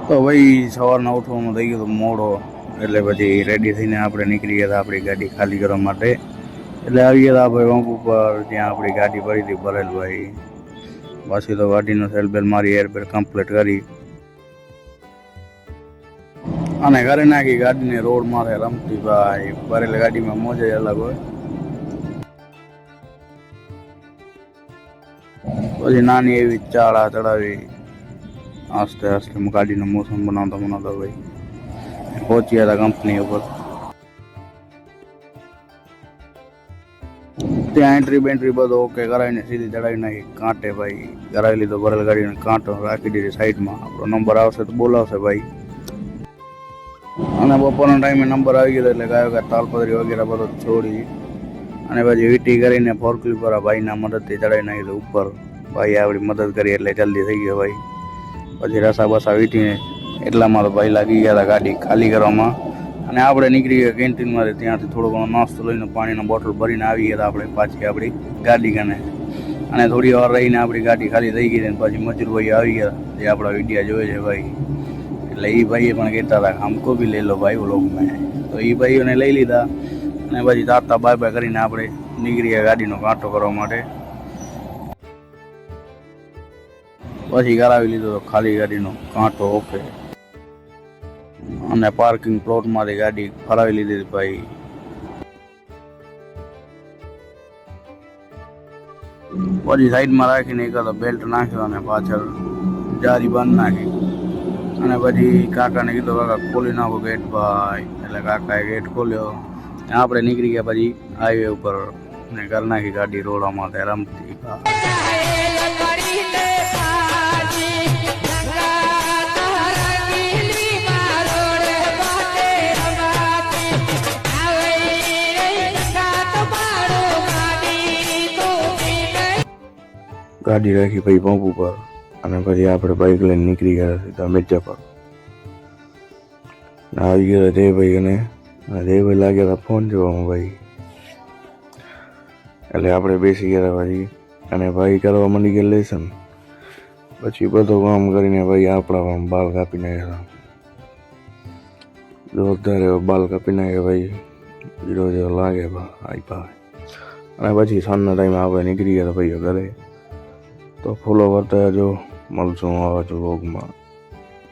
તો ભાઈ સવારના ઉઠવામાં થઈ ગયો તો મોડો, એટલે પછી રેડી થઈને આપણે નીકળી ગયા હતા આપણી ગાડી ખાલી કરવા માટે. એટલે આવી ગયા હતા ભાઈ પંપ ઉપર, ત્યાં આપણી ગાડી પડી હતી ભરેલ ભાઈ. પાછી તો ગાડીનો સેલ બેલ મારી એરબેર કમ્પ્લીટ કરી અને ઘરે નાખી ગાડીને રોડ માથે રમતી ભાઈ. ભરેલ ગાડીમાં મોજ અલગ હોય. પછી નાની એવી ચાળા ચડાવી આસ્તે આસ્તે ગાડીનો મોસમ બનાવતા ભાઈ પહોંચ્યા હતા કંપની ઉપર. ત્યાં એન્ટ્રી બેન્ટ્રી બધો ઓકે કરાવીને સીધી ચડાવી નાખી કાંટે ભાઈ. કરાવી લીધો ભરેલ ગાડીને કાંટો રાખી દીધી સાઈડમાં. આપણો નંબર આવશે તો બોલાવશે ભાઈ. અને બપોરના ટાઈમે નંબર આવી ગયો એટલે ગાયો કે તાલપત્રી વગેરે બધો છોડી અને પછી વીટી કરીને ફોરક્લિપ વાળા ભાઈના મદદથી ચડાવી નાખી ઉપર. ભાઈ આપણી મદદ કરી એટલે જલ્દી થઈ ગયો ભાઈ. પછી રસા બસા વીટીને એટલામાં તો ભાઈ લાગી ગયા હતા ગાડી ખાલી કરવામાં. અને આપણે નીકળી ગયા કેન્ટીનમાંથી. ત્યાંથી થોડો ઘણો નાસ્તો લઈને પાણીનો બોટલ ભરીને આવી ગયા હતા આપણે પાછી આપણી ગાડી કને. અને થોડી વાર રહીને આપણી ગાડી ખાલી થઈ ગઈ. પછી મજૂરભાઈ આવી ગયા જે આપણા વિડીયા જોવે છે ભાઈ. એટલે એ ભાઈએ પણ કહેતા હતા હમકો બી લઈ લો ભાઈ વ્લોગ મેં. તો એ ભાઈઓને લઈ લીધા અને પછી તાતા બાય બાય કરીને આપણે નીકળી ગયા ગાડીનો કાંટો કરવા માટે. પછી કરાવી લીધો તો ખાલી ગાડીનો કાંટો ઓકે. અને પાર્કિંગ પ્લોટમાંથી ગાડી ફરાવી લીધી ભાઈ. પછી સાઈડમાં રાખીને એકાદો બેલ્ટ નાખ્યો અને પાછળ જારી બંધ નાખી. અને પછી કાકાને કીધું કાકા ખોલી નાખો ગેટ ભાઈ. એટલે કાકાએ ગેટ ખોલ્યો. આપણે નીકળી ગયા પછી હાઈવે ઉપર ને કરી નાખી ગાડી રોડમાં રમતી. ગાડી રાખી ભાઈ પંપ ઉપર અને પછી આપણે બાઇક લઈને નીકળી ગયા સીધા મિર્જા પર. આવી ગયા દેવભાઈ અને દેવભાઈ લાગ્યા હતા ફોન જોવામાં ભાઈ. એટલે આપણે બેસી ગયા પછી અને ભાઈ કરવા માંડી ગયા લેસન. પછી બધું કામ કરીને ભાઈ આપણા બાલ કાપી નાખ્યા. જોરદાર એવો બાલ કાપી નાખ્યા ભાઈ. હીરો જેવો લાગે ભાઈ. અને પછી સાંજના ટાઈમે આપણે નીકળી ગયા ભાઈઓ ઘરે. તો ફોલો કરતા જો મળશું આવા જ વ્લોગમાં.